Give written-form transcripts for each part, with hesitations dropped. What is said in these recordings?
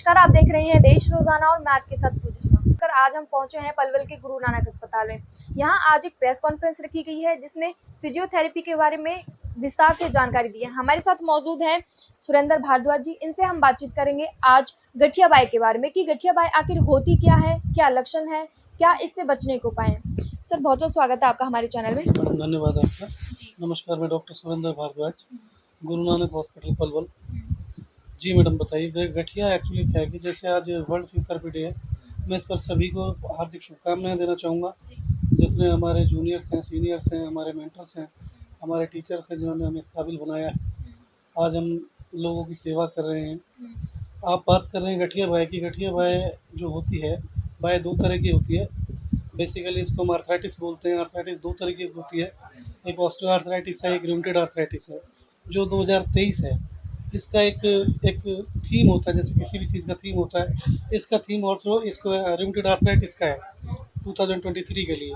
नमस्कार, आप देख रहे हैं देश रोजाना और मैं आपके साथ पूजा। आज हम पहुंचे हैं पलवल के गुरु नानक अस्पताल में। यहाँ आज एक प्रेस कॉन्फ्रेंस रखी गई है जिसमें फिजियोथेरेपी के बारे में विस्तार से जानकारी दी है। हमारे साथ मौजूद हैं सुरेंद्र भारद्वाज जी। इनसे हम बातचीत करेंगे आज गठिया बाई के बारे में कि गठिया बाई आखिर होती क्या है, क्या लक्षण है, क्या इससे बचने को उपाय हैं। सर बहुत बहुत स्वागत है आपका हमारे चैनल में। धन्यवाद आपका। नमस्कार, मैं डॉक्टर सुरेंद्र भारद्वाज, गुरु नानक हॉस्पिटल पलवल। जी मैडम, बताइए गठिया एक्चुअली क्या है कि जैसे आज वर्ल्ड फिजियोथेरेपी डे है, मैं इस पर सभी को हार्दिक शुभकामनाएं देना चाहूँगा। जितने हमारे जूनियर्स हैं, सीनियर्स हैं, हमारे मेंटर्स हैं, हमारे टीचर्स हैं जिन्होंने हमें इस काबिल बनाया है। आज हम लोगों की सेवा कर रहे हैं। आप बात कर रहे हैं गठिया बाई की। गठिया बाई जो होती है, बाई दो तरह की होती है। बेसिकली इसको हम आर्थराइटिस बोलते हैं। आर्थराइटिस दो तरह की होती है, एक ऑस्टियो आर्थराइटिस है, एक रूमेटॉइड आर्थराइटिस है। जो 2023 है, इसका एक थीम होता है, जैसे किसी भी चीज़ का थीम होता है, इसका थीम इसको रूमेटॉइड आर्थराइटिस का है 2023 के लिए।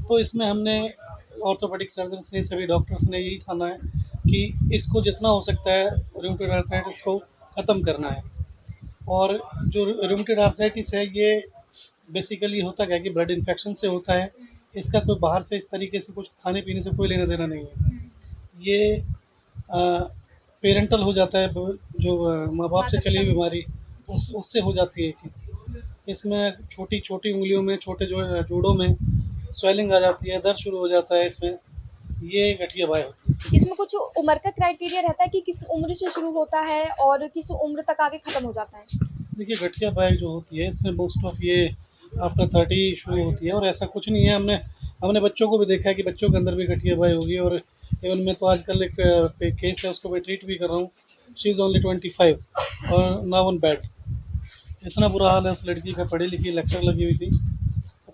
तो इसमें हमने ऑर्थोपेडिक सर्जन्स ने, सभी डॉक्टर्स ने यही ठाना है कि इसको जितना हो सकता है रूमेटॉइड आर्थराइटिस को ख़त्म करना है। और जो रूमेटॉइड आर्थराइटिस है, ये बेसिकली होता क्या है कि ब्लड इन्फेक्शन से होता है। इसका कोई बाहर से इस तरीके से कुछ खाने पीने से कोई लेना देना नहीं है। ये पेरेंटल हो जाता है, जो माँ बाप से चली हुई बीमारी उससे हो जाती है ये चीज़। इसमें छोटी छोटी उंगलियों में, छोटे जोड़ों में स्वेलिंग आ जाती है, दर्द शुरू हो जाता है। इसमें ये गठिया बाई होती है। इसमें कुछ उम्र का क्राइटेरिया रहता है कि किस उम्र से शुरू होता है और किस उम्र तक आगे खत्म हो जाता है? देखिए, गठिया बाई जो होती है, इसमें मोस्ट ऑफ ये आफ्टर 30 शुरू होती है और ऐसा कुछ नहीं है। हमने बच्चों को भी देखा है कि बच्चों के अंदर भी गठिया बाई होगी। और इवन मैं तो आजकल एक केस है, उसको मैं ट्रीट भी कर रहा हूँ। शी इज़ ओनली 25 और नाउ ऑन बेड। इतना बुरा हाल है उस लड़की का। पढ़ी लिखी, लेक्चर लगी हुई थी,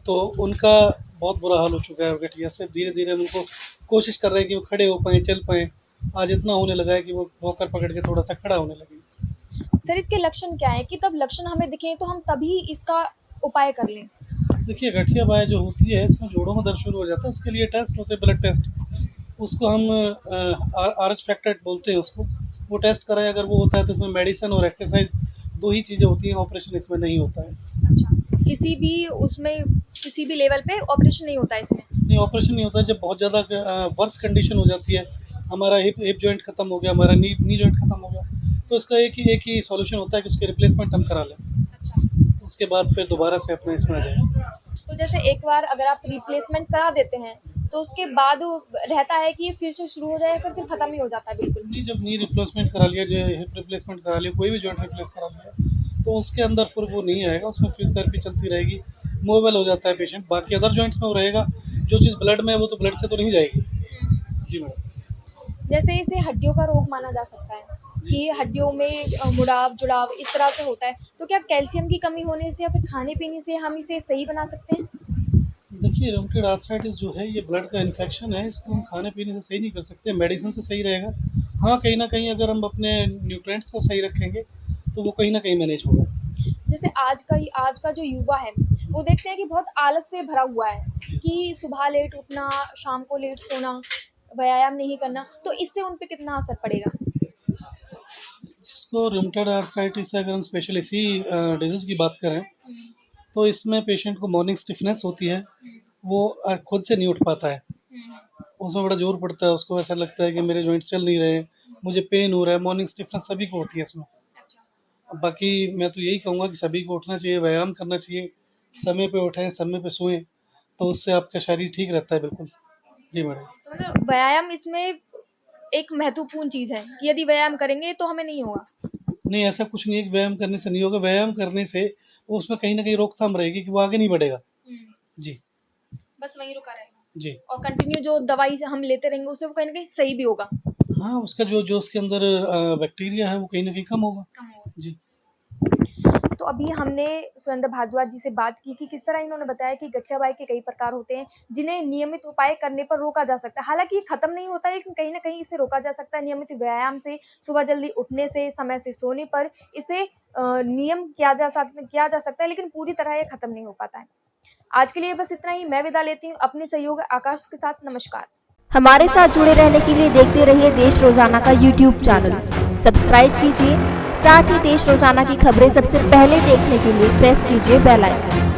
तो उनका बहुत बुरा हाल हो चुका है गठिया से। धीरे धीरे उनको कोशिश कर रहे हैं कि वो खड़े हो पाएँ, चल पाएँ। आज इतना होने लगा है कि वो वॉकर पकड़ के थोड़ा सा खड़ा होने लगे। सर इसके लक्षण क्या है कि तब लक्षण हमें दिखें तो हम तभी इसका उपाय कर लें? देखिए, गठिया बाई जो होती है, इसमें जोड़ों में दर्द शुरू हो जाता है। उसके लिए टेस्ट होते हैं, ब्लड टेस्ट। उसको हम RH फैक्टर बोलते हैं उसको। वो टेस्ट कराएं, अगर वो होता है तो इसमें मेडिसिन और एक्सरसाइज दो ही चीज़ें होती हैं। ऑपरेशन इसमें नहीं होता है। अच्छा, किसी भी लेवल पे ऑपरेशन नहीं होता है इसमें? नहीं, ऑपरेशन नहीं होता है। जब बहुत ज़्यादा वर्स कंडीशन हो जाती है, हमारा हिप जॉइंट ख़त्म हो गया, हमारा नी जॉइंट ख़त्म हो गया, तो इसका एक ही सॉल्यूशन होता है कि उसके रिप्लेसमेंट हम करा लें। अच्छा, उसके बाद फिर दोबारा से अपना इसमें आ जाए। तो जैसे एक बार अगर आप रिप्लेसमेंट करा देते हैं तो उसके बाद रहता है कि ये फिर से शुरू हो जाए, फिर खत्म ही हो जाता है बिल्कुल? नहीं, जब नी रिप्लेसमेंट करा लिया, जो हिप रिप्लेसमेंट करा लिया, कोई भी जॉइंट रिप्लेस करा लिया, तो उसके अंदर फिर वो नहीं आएगा। उसमें फिजियोथेरेपी चलती रहेगी, मूवेबल हो जाता है पेशेंट। बाकी अदर जॉइंट्स में वो रहेगा। जो चीज़ ब्लड में है वो तो ब्लड से तो नहीं जाएगी। जी मैडम। जैसे इसे हड्डियों का रोग माना जा सकता है कि हड्डियों में मुड़ाव जुड़ाव इस तरह से होता है, तो क्या कैल्शियम की कमी होने से या फिर खाने पीने से हम इसे सही बना सकते हैं? देखिए, रूमेटॉइड आर्थराइटिस जो है, ये ब्लड का इन्फेक्शन है। इसको हम खाने पीने से सही नहीं कर सकते, मेडिसिन से सही रहेगा। हाँ, कहीं ना कहीं अगर हम अपने न्यूट्रिएंट्स को सही रखेंगे तो वो कहीं ना कहीं मैनेज होगा। जैसे आज का जो युवा है वो देखते हैं कि बहुत आलस से भरा हुआ है कि सुबह लेट उठना, शाम को लेट सोना, व्यायाम नहीं करना, तो इससे उन पे कितना असर पड़ेगा? जिसको रूमेटॉइड आर्थराइटिस है, अगर हम स्पेशल इसी डिजीज़ की बात करें, तो इसमें पेशेंट को मॉर्निंग स्टिफनेस होती है। वो खुद से नहीं उठ पाता है, उसमें बड़ा जोर पड़ता है। उसको ऐसा लगता है कि मेरे जॉइंट चल नहीं रहे, मुझे पेन हो रहा है। मॉर्निंग स्टिफनेस सभी को होती है इसमें। बाकी मैं तो यही कहूँगा कि सभी को उठना चाहिए, व्यायाम करना चाहिए, समय पे उठें, समय पे सोएं, तो उससे आपका शरीर ठीक रहता है। बिल्कुल। जी मैडम। तो मतलब व्यायाम इसमें एक महत्वपूर्ण चीज़ है कि यदि व्यायाम करेंगे तो हमें नहीं होगा? नहीं, ऐसा कुछ नहीं है कि व्यायाम करने से नहीं होगा। व्यायाम करने से वो उसमें कहीं ना कहीं रोकथाम रहेगी कि वो आगे नहीं बढ़ेगा। जी, बस वहीं रुका रहेगा। जी। और कंटिन्यू जो दवाई से हम लेते रहेंगे उससे वो कहीं ना कहीं सही भी होगा। हाँ, उसका जो उसके अंदर बैक्टीरिया है वो कहीं ना कहीं कम होगा। जी। तो अभी हमने सुरेंद्र भारद्वाज जी से बात की कि किस तरह इन्होंने बताया कि गठिया बाई के कई प्रकार होते हैं जिन्हें नियमित उपाय करने पर रोका जा सकता है। हालांकि ये खत्म नहीं होता है, लेकिन कहीं ना कहीं इसे रोका जा सकता है। नियमित व्यायाम से, सुबह जल्दी उठने से, समय से सोने पर इसे नियम किया जा सकता है, लेकिन पूरी तरह ये खत्म नहीं हो पाता है। आज के लिए बस इतना ही। मैं विदा लेती हूँ अपने सहयोगी आकाश के साथ। नमस्कार। हमारे साथ जुड़े रहने के लिए देखते रहिए देश रोजाना का YouTube चैनल। सब्सक्राइब कीजिए, साथ ही देश रोजाना की खबरें सबसे पहले देखने के लिए प्रेस कीजिए बेल आइकन।